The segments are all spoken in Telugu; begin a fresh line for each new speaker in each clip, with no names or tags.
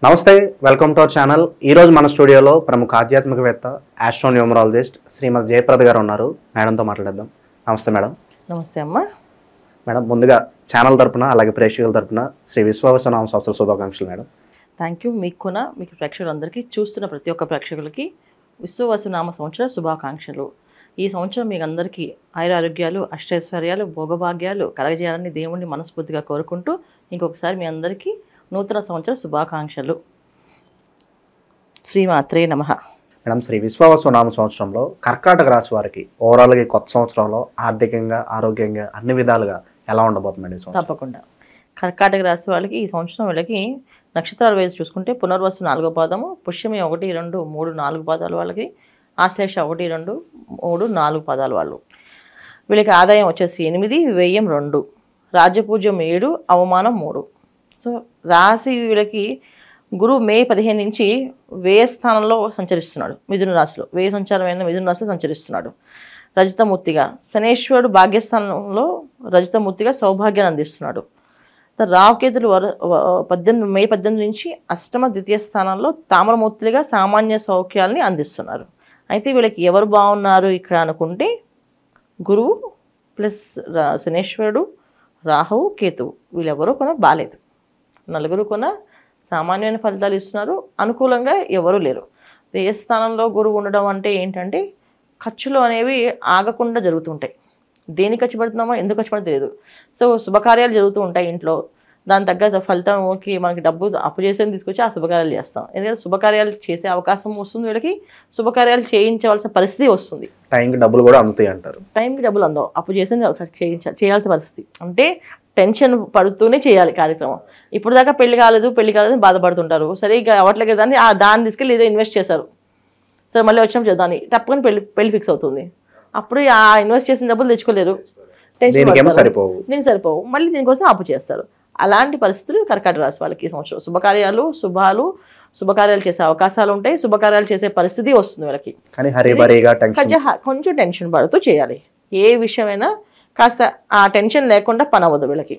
నమస్తే, వెల్కమ్ టు అవర్ ఛానల్. ఈరోజు మన స్టూడియోలో ప్రముఖ ఆధ్యాత్మికవేత్త ఆస్ట్రోన్యూమరాలజిస్ట్ శ్రీమతి జయప్రద గారు ఉన్నారు. మేడంతో మాట్లాడేద్దాం. నమస్తే మేడం.
నమస్తే అమ్మా.
మేడం, ముందుగా ఛానల్ తరపున అలాగే ప్రేక్షకుల తరపున శ్రీ విశ్వవసనామ సంవత్సర శుభాకాంక్షలు మేడం.
Thank you. మీకు కూడా, మీకు ప్రేక్షకులందరికీ, చూస్తున్న ప్రతి ఒక్క ప్రేక్షకులకి విశ్వవసనామ సంవత్సర శుభాకాంక్షలు. ఈ సంవత్సరం మీకు అందరికీ ఆయురారోగ్యాలు, అష్టైశ్వర్యాలు, భోగభాగ్యాలు కలగజేయాలని దేవుణ్ణి మనస్ఫూర్తిగా కోరుకుంటూ ఇంకొకసారి మీ అందరికీ నూతన సంవత్సర శుభాకాంక్షలు. శ్రీమాత్రే నమః.
మేడం, శ్రీ విశ్వవసనామ సంవత్సరంలో కర్కాటక రాశి వారికి ఓవరాల్గా కొత్త సంవత్సరంలో ఆర్థికంగా, ఆరోగ్యంగా అన్ని విధాలుగా ఎలా ఉండబోతుంది?
తప్పకుండా. కర్కాటక రాశి వాళ్ళకి ఈ సంవత్సరం వీళ్ళకి నక్షత్రాల వేసి చూసుకుంటే పునర్వసు 4వ పాదము, పుష్యమి 1, 2, 3, 4 పాదాలు వాళ్ళకి, ఆశ్లేష 1, 2, 3, 4 పాదాలు వాళ్ళు. వీళ్ళకి ఆదాయం వచ్చేసి 8, వ్యయం 2, రాజ్యపూజ్యం 7, అవమానం 3. సో రాశి వీళ్ళకి గురువు మే 15 నుంచి వ్యయ స్థానంలో సంచరిస్తున్నాడు. మిథున రాశిలో వ్యయ సంచారమైన మిథున రాశిలో సంచరిస్తున్నాడు రజతమూర్తిగా. శనేశ్వరుడు భాగ్యస్థానంలో రజతమూర్తిగా సౌభాగ్యాన్ని అందిస్తున్నాడు. రావుకేతులు మే 18 నుంచి అష్టమ ద్వితీయ స్థానంలో తామరమూర్తులుగా సామాన్య సౌఖ్యాలని అందిస్తున్నారు. అయితే వీళ్ళకి ఎవరు బాగున్నారు ఇక్కడ అనుకుంటే గురువు ప్లస్ శనేశ్వరుడు, రాహువు, కేతువు వీళ్ళెవరూ కూడా బాగాలేదు. నలుగురు కూడా సామాన్యమైన ఫలితాలు ఇస్తున్నారు. అనుకూలంగా ఎవరూ లేరు. వ్యయ స్థానంలో గురువు ఉండడం అంటే ఏంటంటే ఖర్చులు అనేవి ఆగకుండా జరుగుతుంటాయి. దేనికి ఖర్చు పెడుతున్నామో, ఎందుకు ఖర్చు పెడతా తెలియదు. సో శుభకార్యాలు జరుగుతూ ఉంటాయి ఇంట్లో. దాని తగ్గ ఫలితంకి మనకి డబ్బు అప్పు చేసేది తీసుకొచ్చి ఆ శుభకార్యాలు చేస్తాం. ఎందుకంటే శుభకార్యాలు చేసే అవకాశం వస్తుంది, వీళ్ళకి శుభకార్యాలు చేయించవలసిన పరిస్థితి వస్తుంది.
టైంకి డబ్బులు కూడా అందుతాయి అంటారు.
టైంకి డబ్బులు అందవు, అప్పు చేసేది చేయాల్సిన పరిస్థితి. అంటే టెన్షన్ పడుతూనే చేయాలి కార్యక్రమం. ఇప్పుడు దాకా పెళ్లి కాలేదు అని బాధపడుతుంటారు. సరే ఇక అవ్వట్లేదు దాన్ని దాన్ని తీసుకెళ్ళి ఏదో ఇన్వెస్ట్ చేశారు. సరే మళ్ళీ వచ్చినప్పుడు చేద్దాన్ని తప్పకుండా పెళ్లి ఫిక్స్ అవుతుంది. అప్పుడు ఆ ఇన్వెస్ట్ చేసిన డబ్బులు తెచ్చుకోలేరు, టెన్షన్ సరిపోవు, మళ్ళీ దీనికోసం అప్పు చేస్తారు. అలాంటి పరిస్థితులు కర్కాటక రాశి వాళ్ళకి ఈ సంవత్సరం. శుభకార్యాలు చేసే అవకాశాలు ఉంటాయి, శుభకార్యాలు చేసే పరిస్థితి వస్తుంది వీళ్ళకి. కొంచెం టెన్షన్ పడుతూ చేయాలి. ఏ విషయమైనా కాస్త ఆ టెన్షన్ లేకుండా పని అవ్వదు వీళ్ళకి.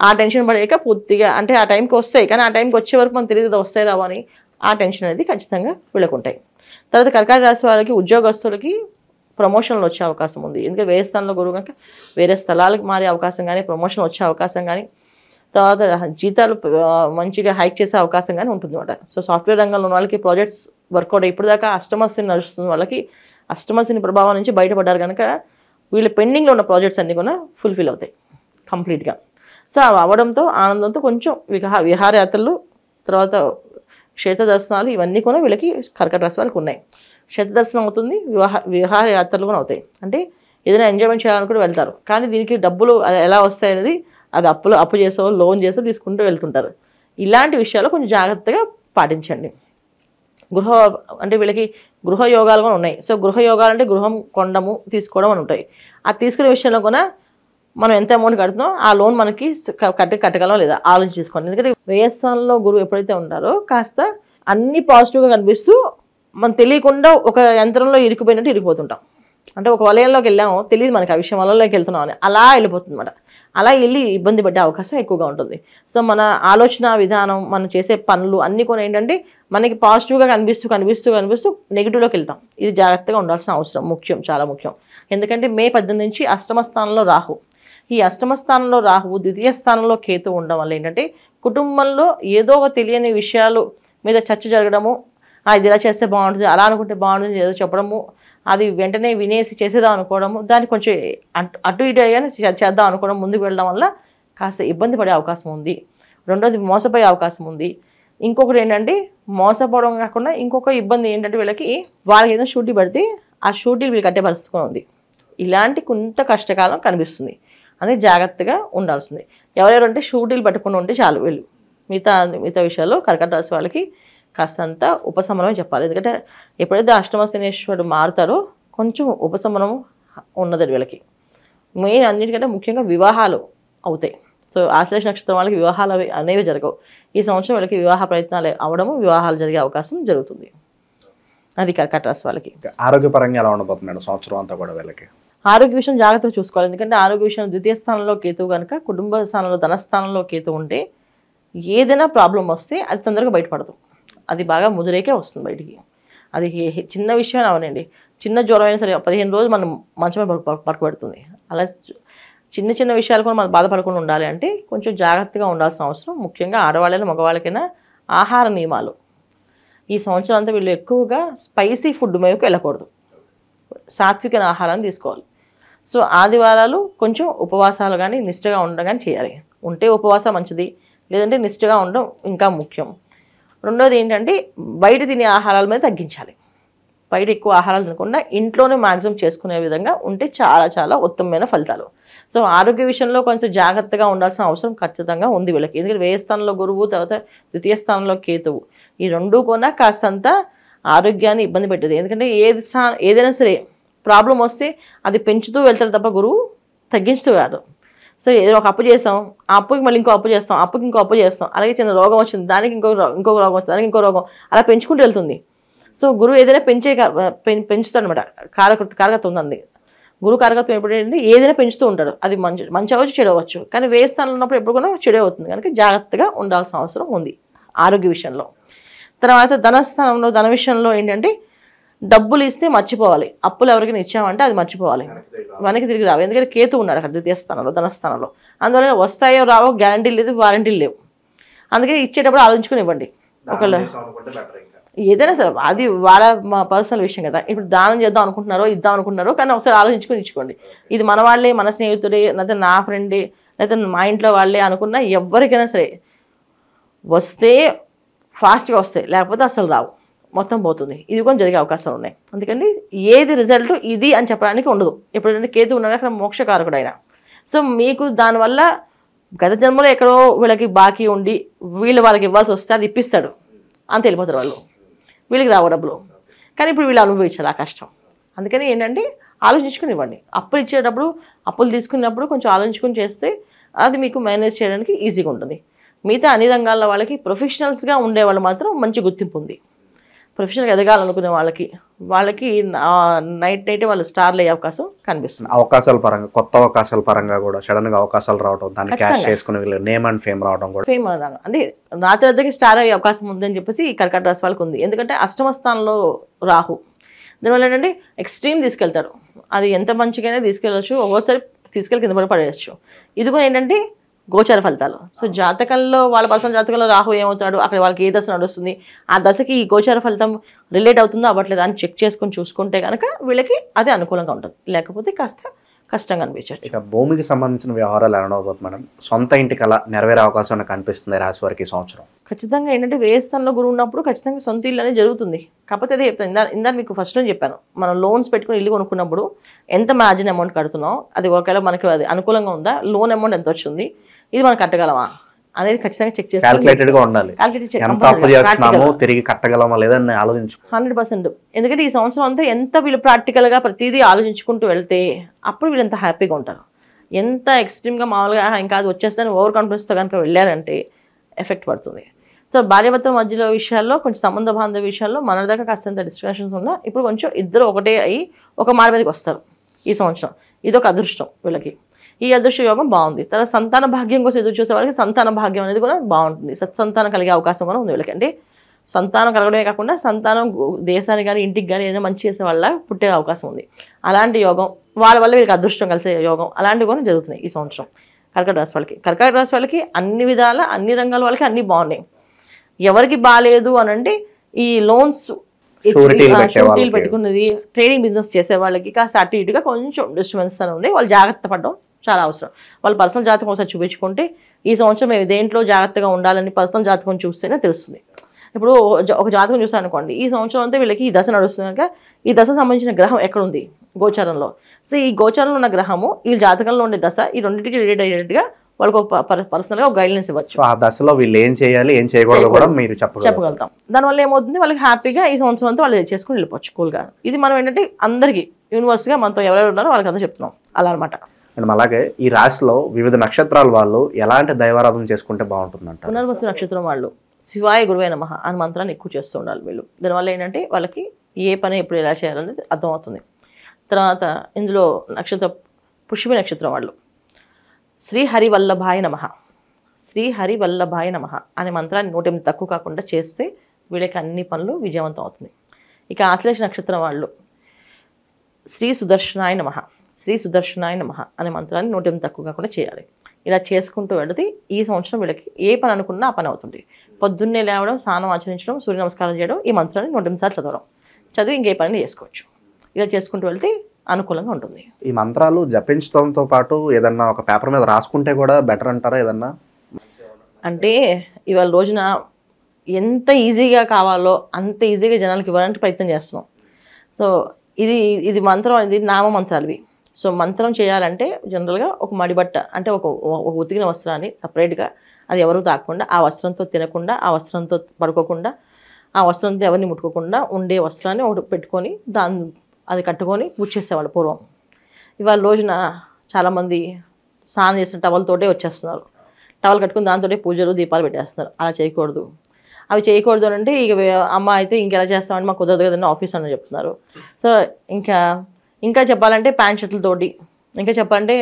ఆ టెన్షన్ పడేక పూర్తిగా అంటే ఆ టైంకి వస్తాయి, కానీ ఆ టైంకి వచ్చే వరకు మనకు తెలియదు వస్తాయి రావు అని. ఆ టెన్షన్ అనేది ఖచ్చితంగా వీళ్ళకు ఉంటాయి. తర్వాత కర్కాటక రాశి వాళ్ళకి ఉద్యోగస్తులకి ప్రమోషన్లు వచ్చే అవకాశం ఉంది. ఎందుకంటే వేరే స్థానంలో గురువు కనుక వేరే స్థలాలకు మారే అవకాశం కానీ, ప్రమోషన్ వచ్చే అవకాశం కానీ, తర్వాత జీతాలు మంచిగా హైక్ చేసే అవకాశం కానీ ఉంటుంది అన్నమాట. సో సాఫ్ట్వేర్ రంగంలో ఉన్న వాళ్ళకి ప్రాజెక్ట్స్ వర్కౌట్ ఇప్పుడు దాకా అష్టమశని నడుస్తుంది వాళ్ళకి. అష్టమశని ప్రభావం నుంచి బయటపడ్డారు కనుక వీళ్ళు పెండింగ్లో ఉన్న ప్రాజెక్ట్స్ అన్నీ కూడా ఫుల్ఫిల్ అవుతాయి కంప్లీట్గా. సో అవి అవ్వడంతో ఆనందంతో కొంచెం విహారయాత్రలు, తర్వాత క్షేత్ర దర్శనాలు ఇవన్నీ కూడా వీళ్ళకి కర్కాటక రాశి వాళ్ళకి ఉన్నాయి. క్షేత్ర దర్శనం అవుతుంది, విహారయాత్రలు కూడా అవుతాయి. అంటే ఏదైనా ఎంజాయ్మెంట్ చేయాలనుకుంటూ వెళ్తారు. కానీ దీనికి డబ్బులు ఎలా వస్తాయి అనేది అది అప్పు చేసో లోన్ చేసో తీసుకుంటూ వెళ్తుంటారు. ఇలాంటి విషయాలు కొంచెం జాగ్రత్తగా పాటించండి. అంటే వీళ్ళకి గృహ యోగాలు కూడా ఉన్నాయి. సో గృహ యోగాలు అంటే గృహం కొండము తీసుకోవడం అని ఉంటాయి. ఆ తీసుకునే విషయంలో కూడా మనం ఎంత అమౌంట్ కడుతున్నాం ఆ లోన్ మనకి కట్టగలం లేదా ఆలోచించుకోండి. ఎందుకంటే వ్యయస్థానంలో గురువు ఎప్పుడైతే ఉంటారో కాస్త అన్ని పాజిటివ్గా కనిపిస్తూ మనం తెలియకుండా ఒక యంత్రంలో ఇరికిపోయినట్టు ఇరికిపోతుంటాం. అంటే ఒక వలయంలోకి వెళ్ళాము, తెలియదు మనకి ఆ విషయం, వలయంలోకి వెళ్తున్నాం అని అలా వెళ్ళిపోతుంది అన్నమాట. అలా వెళ్ళి ఇబ్బంది పడే అవకాశం ఎక్కువగా ఉంటుంది. సో మన ఆలోచన విధానం, మనం చేసే పనులు అన్నీ కూడా ఏంటంటే మనకి పాజిటివ్గా కనిపిస్తూ నెగిటివ్లోకి వెళ్తాం. ఇది జాగ్రత్తగా ఉండాల్సిన అవసరం ముఖ్యం, చాలా ముఖ్యం. ఎందుకంటే మే 18 నుంచి అష్టమ స్థానంలో రాహు. ఈ అష్టమ స్థానంలో రాహువు, ద్వితీయ స్థానంలో కేతు ఉండడం వల్ల ఏంటంటే కుటుంబంలో ఏదో ఒక తెలియని విషయాలు మీద చర్చ జరగడము, ఇది ఇలా చేస్తే బాగుంటుంది, అలా అనుకుంటే బాగుంటుంది ఏదో చెప్పడము, అది వెంటనే వినేసి చేసేద్దాం అనుకోవడము, దాన్ని కొంచెం అటు ఇటు అయ్యానే చేద్దాం అనుకోవడం, ముందుకు వెళ్ళడం వల్ల కాస్త ఇబ్బంది పడే అవకాశం ఉంది. రెండోది మోసపోయే అవకాశం ఉంది. ఇంకొకటి ఏంటంటే మోసపోవడం కాకుండా ఇంకొక ఇబ్బంది ఏంటంటే వాళ్ళకి ఏదో షూటీ పడితే ఆ షూటీలు వీళ్ళు కట్టే పరిస్థితి ఉంది. ఇలాంటి కొంత కష్టకాలం కనిపిస్తుంది. అనేది జాగ్రత్తగా ఉండాల్సింది. ఎవరెవరంటే షూటీలు పట్టుకుని ఉంటే చాలు వీళ్ళు. మిగతా విషయాల్లో కర్కాటక రాశి వాళ్ళకి కాస్తంత ఉపశమనమే చెప్పాలి. ఎందుకంటే ఎప్పుడైతే అష్టమ శనేశ్వరుడు మారుతారో కొంచెం ఉపశమనం ఉన్నది వీళ్ళకి. మెయిన్ అన్నిటికంటే ముఖ్యంగా వివాహాలు అవుతాయి. సో ఆశ్లేష నక్షత్రం వాళ్ళకి వివాహాలు అనేవి జరగవు. ఈ సంవత్సరం వీళ్ళకి వివాహ ప్రయత్నాలు అవడము, వివాహాలు జరిగే అవకాశం జరుగుతుంది. అది కర్కాటక రాశి వాళ్ళకి.
ఆరోగ్యపరంగా ఎలా ఉండబోతున్నాడు సంవత్సరం అంతా కూడా వీళ్ళకి?
ఆరోగ్య విషయం జాగ్రత్తగా చూసుకోవాలి. ఎందుకంటే ఆరోగ్య విషయం ద్వితీయ స్థానంలో కేతువు కనుక, కుటుంబ స్థానంలో ధనస్థానంలో కేతు ఉంటే ఏదైనా ప్రాబ్లం వస్తే అది తొందరగా బయటపడదు, అది బాగా ముదిరేకే వస్తుంది బయటికి. అది చిన్న విషయం అవనండి, చిన్న జ్వరం అయినా సరే 15 రోజులు మనం మంచమే పడుకోబెడుతుంది. అలా చిన్న చిన్న విషయాలు కూడా మనం బాధపడకుండా ఉండాలి అంటే కొంచెం జాగ్రత్తగా ఉండాల్సిన అవసరం, ముఖ్యంగా ఆడవాళ్ళైనా మగవాళ్ళకైనా ఆహార నియమాలు. ఈ సంవత్సరం అంతా వీళ్ళు ఎక్కువగా స్పైసీ ఫుడ్ మీదకి వెళ్ళకూడదు, సాత్విక ఆహారాన్ని తీసుకోవాలి. సో ఆదివారాలు కొంచెం ఉపవాసాలు కానీ నిష్ఠగా ఉండడం కానీ చేయాలి. ఉంటే ఉపవాసం మంచిది, లేదంటే నిష్ఠగా ఉండడం ఇంకా ముఖ్యం. రెండోది ఏంటంటే బయట తినే ఆహారాల మీద తగ్గించాలి. బయట ఎక్కువ ఆహారాలు తినకుండా ఇంట్లోనే మ్యాక్సిమం చేసుకునే విధంగా ఉంటే చాలా చాలా ఉత్తమమైన ఫలితాలు. సో ఆరోగ్య విషయంలో కొంచెం జాగ్రత్తగా ఉండాల్సిన అవసరం ఖచ్చితంగా ఉంది వీళ్ళకి. ఎందుకంటే వ్యయ స్థానంలో గురువు, తర్వాత ద్వితీయ స్థానంలో కేతువు, ఈ రెండూ కూడా కాస్తంత ఆరోగ్యాన్ని ఇబ్బంది పెట్టేది. ఎందుకంటే ఏదైనా సరే ప్రాబ్లం వస్తే అది పెంచుతూ వెళ్తారు తప్ప గురువు తగ్గించుతూ కాదు. సో ఏదో ఒక అప్పు చేస్తాం, ఆ అప్పుకి మళ్ళీ ఇంకో అప్పు చేస్తాం, అప్పుకి ఇంకో అప్పు చేస్తాం, అలాగే చిన్న రోగం వచ్చింది దానికి ఇంకొక రోగం వస్తుంది, దానికి ఇంకో రోగం, అలా పెంచుకుంటూ వెళ్తుంది. సో గురువు ఏదైనా పెంచుతాడు అనమాట. కారకత్వం ఉంది, గురువు కారకత్వం ఎప్పుడైతే ఏదైనా పెంచుతూ ఉంటాడు. అది మంచి అవ్వచ్చు, చెడు అవ్వచ్చు, కానీ వ్యయ స్థానంలో ఉన్నప్పుడు ఎప్పుడు కూడా చెడు అవుతుంది. కనుక జాగ్రత్తగా ఉండాల్సిన అవసరం ఉంది ఆరోగ్య విషయంలో. తర్వాత ధనస్థానంలో, ధన విషయంలో ఏంటంటే డబ్బులు ఇస్తే మర్చిపోవాలి, అప్పులు ఎవరికైనా ఇచ్చామంటే అది మర్చిపోవాలి, వెనక్కి తిరిగి రావు. ఎందుకంటే కేతు ఉన్నాడు అక్కడ ద్వితీయ స్థానంలో, ధనస్థానంలో. అందువల్ల వస్తాయో రావో గ్యారంటీ లేదు, వారంటీలు లేవు. అందుకని ఇచ్చేటప్పుడు ఆలోచించుకుని ఇవ్వండి. ఒకళ్ళు ఏదైనా సరే అది వాళ్ళ పర్సనల్ విషయం కదా. ఇప్పుడు దానం చేద్దాం అనుకుంటున్నారో ఇద్దాం అనుకుంటున్నారో, కానీ ఒకసారి ఆలోచించుకొని ఇచ్చుకోండి. ఇది మన వాళ్ళే, మన స్నేహితుడే, లేకపోతే నా ఫ్రెండే, లేకపోతే మా ఇంట్లో వాళ్ళే అనుకున్నా ఎవరికైనా సరే వస్తే ఫాస్ట్గా వస్తాయి, లేకపోతే అసలు రావు, మొత్తం పోతుంది. ఇది కూడా జరిగే అవకాశాలు ఉన్నాయి. అందుకని ఏది రిజల్ట్ ఇది అని చెప్పడానికి ఉండదు. ఎప్పుడంటే కేతు ఉన్నాడు అక్కడ మోక్షకారకుడు ఆయన. సో మీకు దానివల్ల గత జన్మలో ఎక్కడో వీళ్ళకి బాకీ ఉండి వాళ్ళకి ఇవ్వాల్సి వస్తే అది ఇప్పిస్తాడు, అంత వెళ్ళిపోతారు వాళ్ళు, వీళ్ళకి రావు డబ్బులు. కానీ ఇప్పుడు వీళ్ళు అనుభవించాలి ఆ కష్టం. అందుకని ఏంటంటే ఆలోచించుకుని ఇవ్వండి. అప్పులు ఇచ్చేటప్పుడు, అప్పులు తీసుకున్నప్పుడు కొంచెం ఆలోచించుకుని చేస్తే అది మీకు మేనేజ్ చేయడానికి ఈజీగా ఉంటుంది. మిగతా అన్ని రంగాల వాళ్ళకి ప్రొఫెషనల్స్గా ఉండే వాళ్ళు మాత్రం మంచి గుర్తింపు ఉంది. ప్రొఫెషనల్గా ఎదగాలనుకునే వాళ్ళకి నైట్ వాళ్ళు స్టార్లు అయ్యే అవకాశం కనిపిస్తుంది.
అవకాశాల పరంగా, కొత్త అవకాశాల పరంగా కూడా సడన్గా అవకాశాలు రావడం, దాన్ని క్యాష్ చేసుకుని నేమ్ అండ్ ఫేమ్ రావడం కూడా,
ఫేమ్ అంటే రాత్రి వద్దకి స్టార్ అయ్యే అవకాశం ఉందని చెప్పేసి ఈ కర్కాటక రాశి వాళ్ళకి ఉంది. ఎందుకంటే అష్టమ స్థానంలో రాహు, దీనివల్ల ఏంటంటే ఎక్స్ట్రీమ్ తీసుకెళ్తారు. అది ఎంత మంచిగానే తీసుకెళ్ళచ్చు, ఒక్కోసారి తీసుకెళ్ళి కింద పడి పడేయచ్చు. ఇది కూడా ఏంటంటే గోచార ఫలితాలు. సో జాతకంలో వాళ్ళ పర్సనల్ జాతకంలో రాహు ఏమవుతాడు, అక్కడ వాళ్ళకి ఏ దశ నడుస్తుంది, ఆ దశకి ఈ గోచార ఫలితం రిలేట్ అవుతుందో అవ్వట్లేదు అని చెక్ చేసుకొని చూసుకుంటే కనుక వీళ్ళకి అదే అనుకూలంగా ఉంటుంది. లేకపోతే కాస్త కష్టంగా అనిపించచ్చు.
ఇక భూమికి సంబంధించిన వ్యవహారాలు ఎలా ఉండబోతుంది మేడం? సొంత ఇంటికి అలా నెరవేరే అవకాశం కనిపిస్తుంది రాశి వారికి ఈ సంవత్సరం.
ఖచ్చితంగా ఏంటంటే వ్యయ స్థానంలో గురువు ఉన్నప్పుడు ఖచ్చితంగా సొంత ఇల్లు అనేది జరుగుతుంది. కాకపోతే అదే చెప్తాను, ఇందా మీకు ఫస్ట్లో చెప్పాను, మనం లోన్స్ పెట్టుకుని ఇల్లు కొనుక్కున్నప్పుడు ఎంత మార్జిన్ అమౌంట్ కడుతున్నాం, అది ఒకవేళ మనకి అది అనుకూలంగా ఉందా, లోన్ అమౌంట్ ఎంత వచ్చింది, ఇది మనం కట్టగలమా అనేది ఖచ్చితంగా చెక్ చేసి
క్యాలిక్యులేటెడ్ గా ఉండాలి. తిరిగి కట్టగలమా లేదని ఆలోచించు
100%. ఎందుకంటే ఈ సంవత్సరం అంతా ఎంత వీళ్ళు ప్రాక్టికల్ గా ప్రతిదీ ఆలోచించుకుంటూ వెళ్తే అప్పుడు వీళ్ళు ఎంత హ్యాపీగా ఉంటారు. ఎంత ఎక్స్ట్రీమ్గా మామూలుగా ఇంకా అది వచ్చేస్తుందని ఓవర్ కాన్ఫిడెన్స్తో కనుక వెళ్ళారంటే ఎఫెక్ట్ పడుతుంది. సో భార్యాభర్తల మధ్యలో విషయాల్లో కొంచెం సంబంధ బాంధవ విషయాల్లో మన దగ్గర కాస్తంత డిస్కషన్స్ ఉన్నా ఇప్పుడు కొంచెం ఇద్దరు ఒకటే అయ్యి ఒక మాట మీదకి వస్తారు ఈ సంవత్సరం. ఇదొక అదృష్టం వీళ్ళకి. ఈ అదృష్ట యోగం బాగుంది. తర్వాత సంతాన భాగ్యం కోసం ఎదురు చూసే వాళ్ళకి సంతాన భాగ్యం అనేది కూడా బాగుంటుంది. సత్సంతానం కలిగే అవకాశం కూడా ఉంది వీళ్ళకి. అంటే సంతానం కలగడమే కాకుండా సంతానం దేశానికి కానీ ఇంటికి కానీ ఏదైనా మంచి చేసే వాళ్ళ పుట్టే అవకాశం ఉంది. అలాంటి యోగం వాళ్ళ వల్ల వీళ్ళకి అదృష్టం కలిసే యోగం అలాంటివి కూడా జరుగుతున్నాయి ఈ సంవత్సరం కర్కాటక రాశి వాళ్ళకి. కర్కాటక రాశి వాళ్ళకి అన్ని విధాల అన్ని రంగాల వాళ్ళకి అన్ని బాగున్నాయి. ఎవరికి బాగాలేదు అని అంటే ఈ లోన్స్ షూరిటీలు పెట్టుకున్నది, ట్రేడింగ్ బిజినెస్ చేసే వాళ్ళకి కాస్త అటు ఇటుగా కొంచెం డిస్టర్బెన్స్ అని ఉంది. వాళ్ళు జాగ్రత్త పడడం చాలా అవసరం. వాళ్ళ పర్సనల్ జాతకం ఒకసారి చూపించుకుంటే ఈ సంవత్సరం మేము దేంట్లో జాగ్రత్తగా ఉండాలని పర్సనల్ జాతకం చూస్తేనే తెలుస్తుంది. ఇప్పుడు ఒక జాతకం చూసాను అనుకోండి, ఈ సంవత్సరం అంతా వీళ్ళకి ఈ దశ నడుస్తుంది కనుక ఈ దశ సంబంధించిన గ్రహం ఎక్కడుంది గోచారంలో. సో ఈ గోచారంలో ఉన్న గ్రహము ఈ జాతకంలో ఉండే దశ ఈ రెండింటికి రిలేట్ అయ్యేట్టుగా వాళ్ళకు పర్సనల్గా ఒక గైడ్లైన్స్ ఇవ్వచ్చు.
ఆ దశలో వీళ్ళు ఏం చేయాలి ఏం చేయకూడదు కూడా మీరు చెప్పగలుగుతాం.
దానివల్ల ఏమవుతుంది, వాళ్ళకి హ్యాపీగా ఈ సంవత్సరం అంతా వాళ్ళు చేసుకుని వెళ్ళిపోవచ్చు కూల్గా. ఇది మనం ఏంటంటే అందరికీ యూనివర్స్గా మనతో ఎవరెవరు ఉన్నారో వాళ్ళకి అంతా చెప్తున్నాం అలా అనమాట.
మేడం అలాగే ఈ రాశిలో వివిధ నక్షత్రాల వాళ్ళు ఎలాంటి దైవారాధన చేసుకుంటే బాగుంటుందంట?
పునర్వసు నక్షత్రం వాళ్ళు శివాయ గురువే నమః అనే మంత్రాన్ని ఎక్కువ చేస్తూ ఉండాలి వీళ్ళు. దానివల్ల ఏంటంటే వాళ్ళకి ఏ పని ఎప్పుడు ఎలా చేయాలనేది అర్థమవుతుంది. తర్వాత ఇందులో నక్షత్రం పుష్యమి నక్షత్రం వాళ్ళు శ్రీ హరివల్లభాయ నమః, శ్రీ హరి వల్లభాయ నమః అనే మంత్రాన్ని 108 తక్కువ కాకుండా చేస్తే వీళ్ళకి అన్ని పనులు విజయవంతం అవుతుంది. ఇక ఆశ్లేష నక్షత్రం వాళ్ళు శ్రీ సుదర్శనాయ నమః, శ్రీ సుదర్శనాయ నమః అనే మంత్రాన్ని 108 తక్కువ కాకుండా చేయాలి. ఇలా చేసుకుంటూ వెళితే ఈ సంవత్సరం వీళ్ళకి ఏ పని అనుకున్నా ఆ పని అవుతుంది. పొద్దున్నే లేవడం, స్నానం ఆచరించడం, సూర్య నమస్కారం చేయడం, ఈ మంత్రాన్ని 108 సార్లు చదవడం, చదివి ఇంకే పని చేసుకోవచ్చు. ఇలా చేసుకుంటూ వెళ్తే అనుకూలంగా ఉంటుంది.
ఈ మంత్రాలు జపించడంతో పాటు ఏదన్నా ఒక పేపర్ మీద రాసుకుంటే కూడా బెటర్ అంటారా? ఏదన్నా
అంటే ఇవాళ రోజున ఎంత ఈజీగా కావాలో అంత ఈజీగా జనాలకు ఇవ్వడానికి ప్రయత్నం చేస్తున్నాం. సో ఇది మంత్రం, ఇది నామ మంత్రాలు ఇవి. సో మంత్రం చేయాలంటే జనరల్గా ఒక మడిబట్ట అంటే ఒక ఉతికిన వస్త్రాన్ని సపరేట్గా, అది ఎవరు తాకకుండా, ఆ వస్త్రంతో తినకుండా, ఆ వస్త్రంతో పడుకోకుండా, ఆ వస్త్రంతో ఎవరిని ముట్టుకోకుండా ఉండే వస్త్రాన్ని ఒకటి పెట్టుకొని అది కట్టుకొని పూజ చేసేవాళ్ళు పూర్వం. ఇవాళ రోజున చాలామంది స్నానం చేసిన టవల్తోటే వచ్చేస్తున్నారు. టవల్ కట్టుకుని దాంతోటే పూజలు దీపాలు పెట్టేస్తున్నారు. అలా చేయకూడదు. అవి చేయకూడదు అంటే ఇక అమ్మ అయితే ఇంకెలా చేస్తామంటే మాకు కుదరదు కదండి ఆఫీస్ అని చెప్తున్నారు. సో ఇంకా చెప్పాలంటే ప్యాంట్ షర్ట్లతోటి, ఇంకా చెప్పాలంటే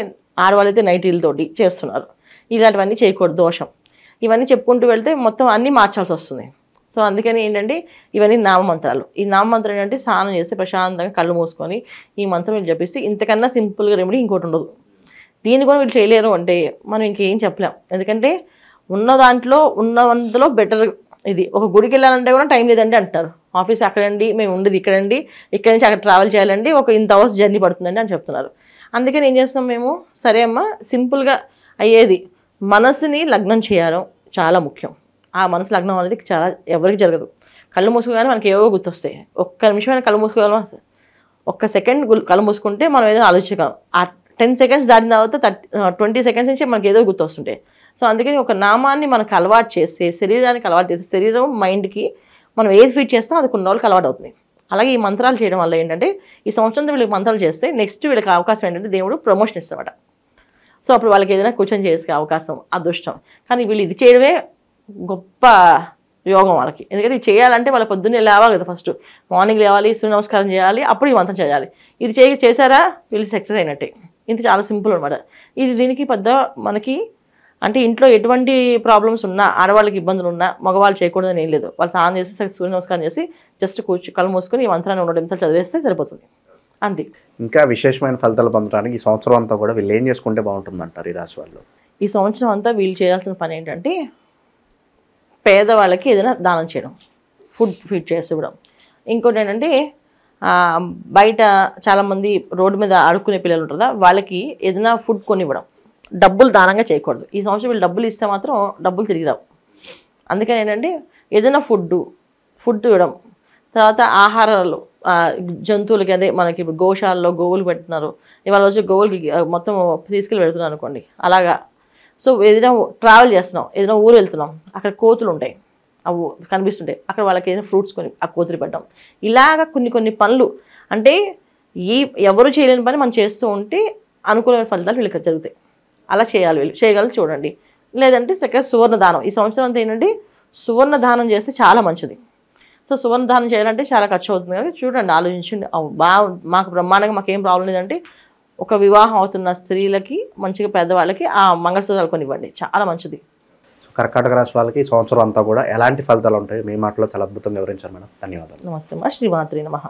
ఆడవాళ్ళు అయితే నైటీలతోటి చేస్తున్నారు. ఇలాంటివన్నీ చేయకూడదు, దోషం. ఇవన్నీ చెప్పుకుంటూ వెళ్తే మొత్తం అన్నీ మార్చాల్సి వస్తుంది. సో అందుకని ఏంటంటే ఇవన్నీ నామమంత్రాలు. ఈ నామమంత్రం ఏంటంటే స్నానం చేస్తే ప్రశాంతంగా కళ్ళు మూసుకొని ఈ మంత్రం వీళ్ళు చెప్పిస్తే ఇంతకన్నా సింపుల్గా రెమెడీ ఇంకోటి ఉండదు. దీన్ని కూడా వీళ్ళు చేయలేరు అంటే మనం ఇంకేం చెప్పలేం. ఎందుకంటే ఉన్నదంతలో బెటర్. ఇది ఒక గుడికి వెళ్ళాలంటే కూడా టైం లేదండి అంటారు. ఆఫీస్ అక్కడండి, మేము ఉండేది ఇక్కడండి, ఇక్కడి నుంచి అక్కడ ట్రావెల్ చేయాలండి, ఒక ఇంత అవర్స్ జర్నీ పడుతుందండి అని చెప్తున్నారు. అందుకని ఏం చేస్తాం మేము, సరే అమ్మ సింపుల్గా అయ్యేది మనసుని లగ్నం చేయడం చాలా ముఖ్యం. ఆ మనసు లగ్నం అనేది చాలా ఎవరికి జరగదు. కళ్ళు మూసుకోగానే మనకి ఏవో గుర్తొస్తాయి. ఒక్క నిమిషమైన కళ్ళు మూసుకోగలం, ఒక్క సెకండ్ కళ్ళు మూసుకుంటే మనం ఏదో ఆలోచించగలం. ఆ 10 సెకండ్స్ దాటిన తర్వాత 20 సెకండ్స్ నుంచి మనకి ఏదో గుర్తొస్తుంటాయి. సో అందుకని ఒక నామాన్ని మనకు అలవాటు చేస్తే, శరీరానికి అలవాటు చేస్తే, శరీరం మైండ్కి మనం ఏది ఫీడ్ చేస్తాం అది కొన్ని రోజులకు అలవాటు అవుతుంది. అలాగే ఈ మంత్రాలు చేయడం వల్ల ఏంటంటే ఈ సంవత్సరంతో వీళ్ళకి మంత్రాలు చేస్తే నెక్స్ట్ వీళ్ళకి అవకాశం ఏంటంటే దేవుడు ప్రమోషన్ ఇస్తామట. సో అప్పుడు వాళ్ళకి ఏదైనా కూర్చొని చేసుకునే అవకాశం, అదృష్టం. కానీ వీళ్ళు ఇది చేయడమే గొప్ప యోగం వాళ్ళకి. ఎందుకంటే ఇది చేయాలంటే వాళ్ళ పొద్దున్నే లేవాలి కదా, ఫస్ట్ మార్నింగ్ లేవాలి, సూర్య నమస్కారం చేయాలి, అప్పుడు ఈ మంత్రం చేయాలి. ఇది చేశారా వీళ్ళు సక్సెస్ అయినట్టే. ఇది చాలా సింపుల్ అనమాట. దీనికి పెద్ద మనకి అంటే ఇంట్లో ఎటువంటి ప్రాబ్లమ్స్ ఉన్నా, ఆడవాళ్ళకి ఇబ్బందులు ఉన్నా మగవాళ్ళు చేయకూడదని ఏం లేదు. వాళ్ళు స్నానం చేసి సూర్య నమస్కారం చేసి జస్ట్ కళ్ళు మూసుకొని ఈ మంత్రాన్ని 100 నిమిషాలు చదివేస్తే సరిపోతుంది, అంతే.
ఇంకా విశేషమైన ఫలితాలు పొందడానికి ఈ సంవత్సరం అంతా కూడా వీళ్ళు ఏం చేసుకుంటే బాగుంటుంది అంటారు ఈ రాశి వాళ్ళు?
ఈ సంవత్సరం అంతా వీళ్ళు చేయాల్సిన పని ఏంటంటే పేదవాళ్ళకి ఏదైనా దానం చేయడం, ఫుడ్ ఫీడ్ చేసి ఇవ్వడం. ఇంకోటి ఏంటంటే బయట చాలామంది రోడ్డు మీద ఆడుకునే పిల్లలు ఉంటారు కదా, వాళ్ళకి ఏదైనా ఫుడ్ కొనివ్వడం. డబ్బులు దానంగా చేయకూడదు. ఈ సంవత్సరం వీళ్ళు డబ్బులు ఇస్తే మాత్రం డబ్బులు తిరిగి రావు. అందుకని ఏంటంటే ఏదైనా ఫుడ్ ఇవ్వడం. తర్వాత ఆహారాలు జంతువులకి, అదే మనకి ఇప్పుడు గోశాలలో గోవులు పెడుతున్నారు, ఇవాళ వచ్చి గోవులకి మొత్తం తీసుకెళ్ళి పెడుతున్నాను అనుకోండి, అలాగా. సో ఏదైనా ట్రావెల్ చేస్తున్నాం, ఏదైనా ఊరు వెళ్తున్నాం, అక్కడ కోతులు ఉంటాయి, అవి కనిపిస్తుంటాయి, అక్కడ వాళ్ళకి ఏదైనా ఫ్రూట్స్ కొని ఆ కోతులు పెట్టడం. ఇలాగ కొన్ని పనులు అంటే ఎవరు చేయలేని పని మనం చేస్తూ ఉంటే అనుకూలమైన ఫలితాలు వీళ్ళకి జరుగుతాయి. అలా చేయాలి, వీళ్ళు చేయగలరు చూడండి. లేదంటే చక్కగా సువర్ణ దానం. ఈ సంవత్సరం అంతా ఏంటంటే సువర్ణ దానం చేస్తే చాలా మంచిది. సో సువర్ణ దానం చేయాలంటే చాలా ఖర్చు అవుతుంది కదా, చూడండి, ఆలోచించండి. మాకు బ్రహ్మాండంగా మాకేం ప్రాబ్లం లేదంటే ఒక వివాహం అవుతున్న స్త్రీలకి మంచిగా పెద్దవాళ్ళకి ఆ మంగళసూత్రాలు కొనివ్వండి, చాలా మంచిది.
కర్కాటక రాశి వాళ్ళకి ఈ సంవత్సరం అంతా కూడా ఎలాంటి ఫలితాలు ఉంటాయి మీ మాటలో చాలా అద్భుతంగా వివరించారు మేడం. ధన్యవాదాలు.
నమస్తే అమ్మా. శ్రీమాత్రి నమః.